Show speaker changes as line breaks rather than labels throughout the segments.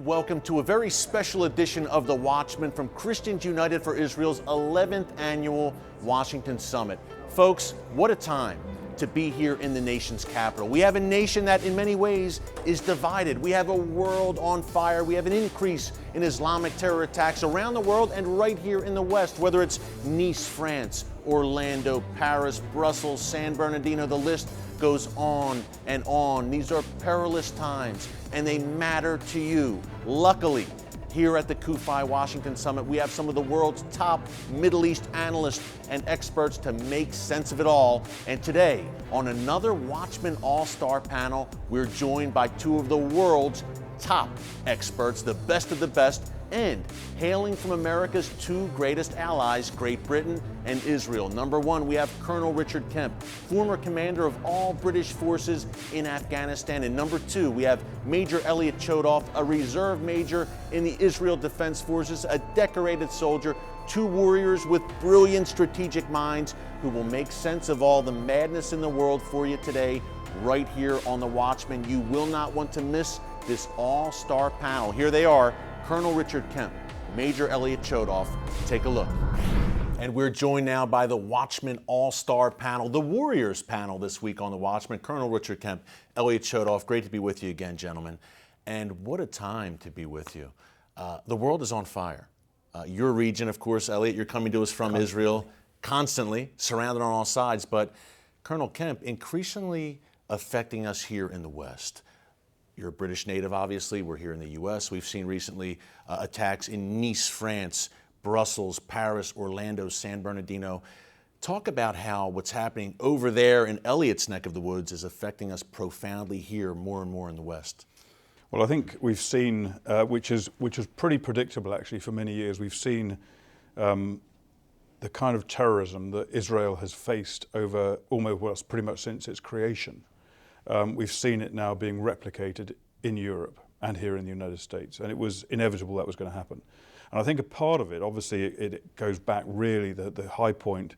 Welcome to a very special edition of The Watchman from Christians United for Israel's 11th Annual Washington Summit. Folks, what a time to be here in the nation's capital. We have a nation that in many ways is divided. We have a world on fire. We have an increase in Islamic terror attacks around the world and right here in the West, whether it's Nice, France, Orlando, Paris, Brussels, San Bernardino, the list goes on and on. These are perilous times and they matter to you. Luckily, here at the CUFI Washington Summit, we have some of the world's top Middle East analysts and experts to make sense of it all. And today, on another Watchman All-Star panel, we're joined by two of the world's top experts, the best of the best, and hailing from America's two greatest allies, Great Britain and Israel. Number one, we have Colonel Richard KEMP, former commander of all British forces in Afghanistan. And number two, we have Major ELLIOT CHODOFF, a reserve major in the Israel Defense Forces, a decorated soldier, two warriors with brilliant strategic minds who will make sense of all the madness in the world for you today, right here on The Watchman. You will not want to miss this all-star panel. Here they are, Colonel Richard KEMP, Major ELLIOT CHODOFF. Take a look. And we're joined now by the Watchman All-Star panel, the Warriors panel this week on The Watchman. Colonel Richard KEMP, ELLIOT CHODOFF, great to be with you again, gentlemen. And what a time to be with you. The world is on fire. Your region, of course, ELLIOT, you're coming to us from Israel, constantly surrounded on all sides. But Colonel KEMP, increasingly affecting us here in the West. You're a British native, obviously. We're here in the U.S. We've seen recently attacks in Nice, France, Brussels, Paris, Orlando, San Bernardino. Talk about how what's happening over there in ELLIOT's neck of the woods is affecting us profoundly here more and more in the West.
Well, I think we've seen, which is pretty predictable actually for many years, we've seen the kind of terrorism that Israel has faced over almost, well, pretty much since its creation. We've seen it now being replicated in Europe and here in the United States, and it was inevitable that was going to happen. And I think a part of it, obviously, it goes back really, the high point,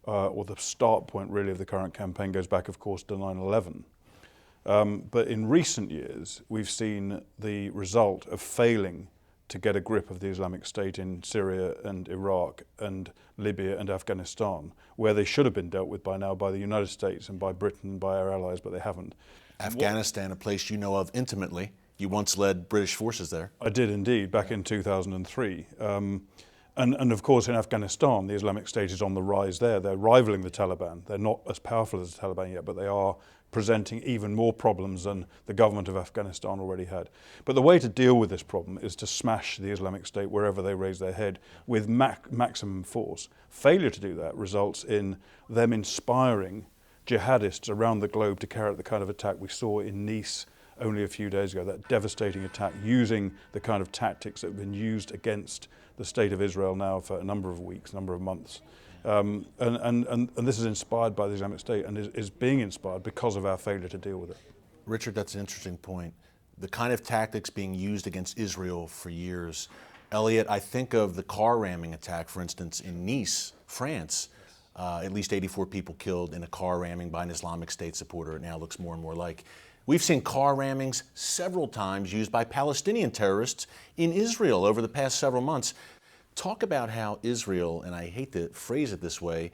or the start point really of the current campaign goes back, of course, to 9/11. But in recent years, we've seen the result of failing to get a grip of the Islamic State in Syria and Iraq and Libya and Afghanistan, where they should have been dealt with by now by the United States and by Britain and by our allies, but they haven't.
Afghanistan, a place you know of intimately. You once led British forces there.
I did indeed, back in 2003. And of course in Afghanistan, the Islamic State is on the rise there. They're rivaling the Taliban. They're not as powerful as the Taliban yet, but they are presenting even more problems than the government of Afghanistan already had. But the way to deal with this problem is to smash the Islamic State wherever they raise their head with maximum force. Failure to do that results in them inspiring jihadists around the globe to carry out the kind of attack we saw in Nice only a few days ago, that devastating attack using the kind of tactics that have been used against the state of Israel now for a number of weeks, a number of months. And this is inspired by the Islamic State and is being inspired because of our failure to deal with it.
Richard, that's an interesting point. The kind of tactics being used against Israel for years. ELLIOT, I think of the car ramming attack, for instance, in Nice, France. At least 84 people killed in a car ramming by an Islamic State supporter. It now looks more and more like. We've seen car rammings several times used by Palestinian terrorists in Israel over the past several months. Talk about how Israel, and I hate to phrase it this way,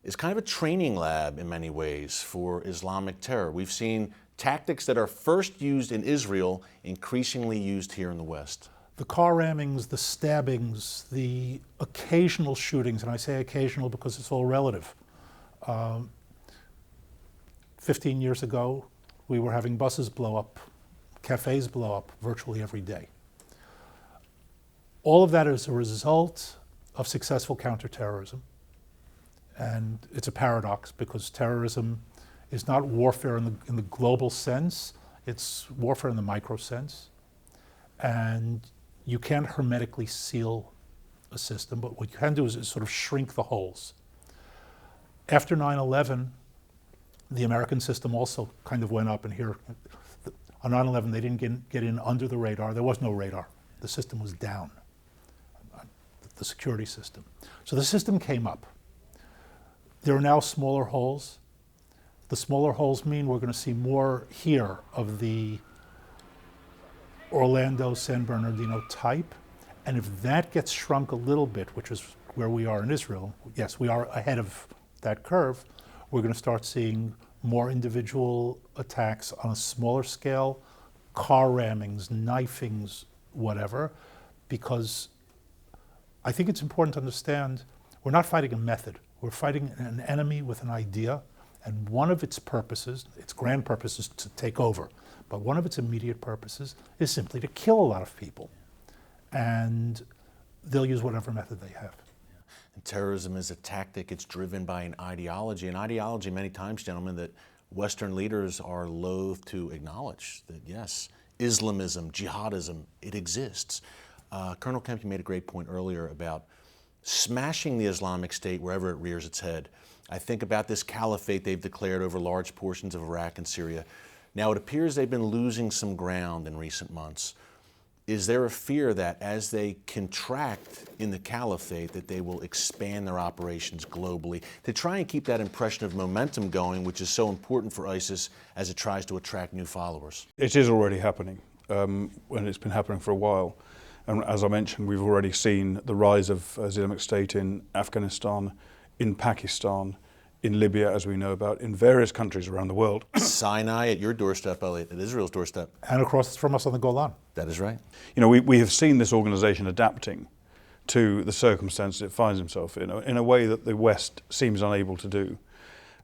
is kind of a training lab in many ways for Islamic terror. We've seen tactics that are first used in Israel increasingly used here in the West.
The car rammings, the stabbings, the occasional shootings, and I say occasional because it's all relative. 15 years ago, we were having buses blow up, cafes blow up virtually every day. All of that is a result of successful counterterrorism. And it's a paradox because terrorism is not warfare in the global sense, it's warfare in the micro sense. And you can't hermetically seal a system, but what you can do is sort of shrink the holes. After 9/11, the American system also kind of went up, and here, on 9/11, they didn't get in under the radar. There was no radar. The system was down, the security system. So the system came up. There are now smaller holes. The smaller holes mean we're going to see more here of the Orlando, San Bernardino type. And if that gets shrunk a little bit, which is where we are in Israel, yes, we are ahead of that curve, we're going to start seeing more individual attacks on a smaller scale, car rammings, knifings, whatever, because I think it's important to understand we're not fighting a method. We're fighting an enemy with an idea, and one of its purposes, its grand purpose is to take over, but one of its immediate purposes is simply to kill a lot of people. And they'll use whatever method they have.
And terrorism is a tactic. It's driven by an ideology many times, gentlemen, that Western leaders are loath to acknowledge that, yes, Islamism, jihadism, it exists. Colonel Kemp, you made a great point earlier about smashing the Islamic State wherever it rears its head. I think about this caliphate they've declared over large portions of Iraq and Syria. Now, it appears they've been losing some ground in recent months. Is there a fear that as they contract in the caliphate that they will expand their operations globally to try and keep that impression of momentum going, which is so important for ISIS as it tries to attract new followers?
It is already happening, and it's been happening for a while. And as I mentioned, we've already seen the rise of Islamic State in Afghanistan, in Pakistan, in Libya, as we know about, in various countries around the world.
Sinai at your doorstep, Elliot, at Israel's doorstep.
And across from us on the Golan.
That is right.
You know, we have seen this organization adapting to the circumstances it finds itself in a way that the West seems unable to do.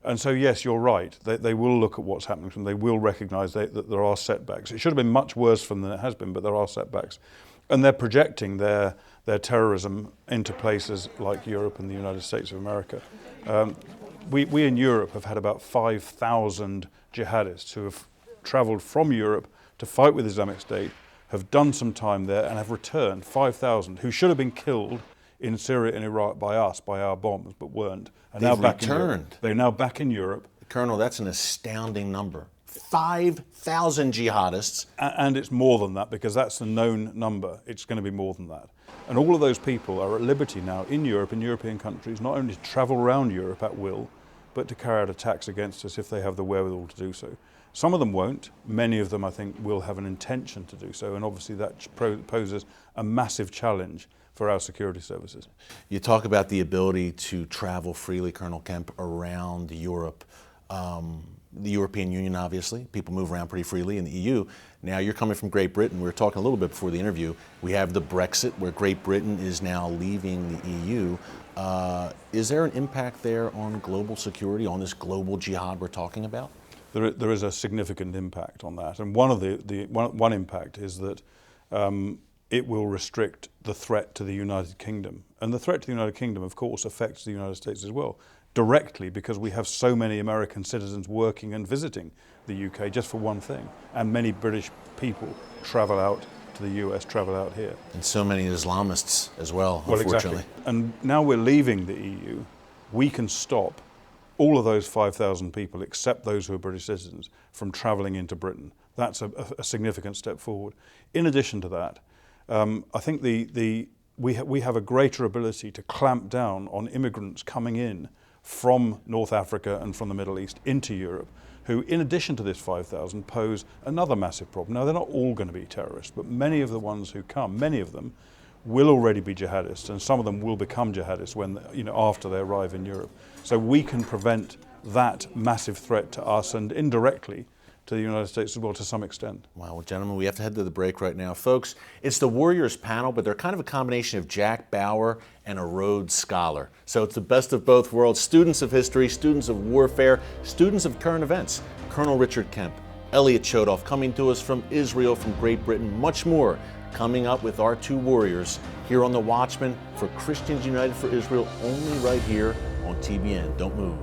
And so, yes, you're right. They will look at what's happening to them. They will recognize that there are setbacks. It should have been much worse for them than it has been, but there are setbacks. And they're projecting their terrorism into places like Europe and the United States of America. We in Europe have had about 5,000 jihadists who have traveled from Europe to fight with Islamic State, have done some time there and have returned, 5,000, who should have been killed in Syria and Iraq by us, by our bombs, but weren't. And
They've
now back
returned.
in Europe. They're now back in Europe.
Colonel, that's an astounding number. 5,000 jihadists.
And it's more than that, because that's the known number. It's going to be more than that. And all of those people are at liberty now in Europe, in European countries, not only to travel around Europe at will, but to carry out attacks against us if they have the wherewithal to do so. Some of them won't. Many of them, I think, will have an intention to do so. And obviously that poses a massive challenge for our security services.
You talk about the ability to travel freely, Colonel Kemp, around Europe. The European Union, obviously, people move around pretty freely in the EU. Now you're coming from Great Britain. We were talking a little bit before the interview. We have the Brexit, where Great Britain is now leaving the EU. Is there an impact there on global security, on this global jihad we're talking about?
There is a significant impact on that. And one impact is that it will restrict the threat to the United Kingdom. And the threat to the United Kingdom, of course, affects the United States as well, directly, because we have so many American citizens working and visiting the UK, just for one thing. And many British people travel out to the US, travel out here.
And so many Islamists as well, unfortunately.
Exactly. And now we're leaving the EU, we can stop all of those 5,000 people, except those who are British citizens, from travelling into Britain. That's a significant step forward. In addition to that, I think we have a greater ability to clamp down on immigrants coming in from North Africa and from the Middle East into Europe, who, in addition to this 5,000, pose another massive problem. Now, they're not all going to be terrorists, but many of the ones who come, many of them, will already be jihadists, and some of them will become jihadists when, after they arrive in Europe. So we can prevent that massive threat to us and indirectly to the United States as well, to some extent.
Wow, well, gentlemen, we have to head to the break right now. Folks, it's the Warriors panel, but they're kind of a combination of Jack Bauer and a Rhodes Scholar. So it's the best of both worlds. Students of history, students of warfare, students of current events. Colonel Richard Kemp, ELLIOT CHODOFF, coming to us from Israel, from Great Britain, much more coming up with our two warriors here on The Watchman for Christians United for Israel, only right here on TBN. Don't move.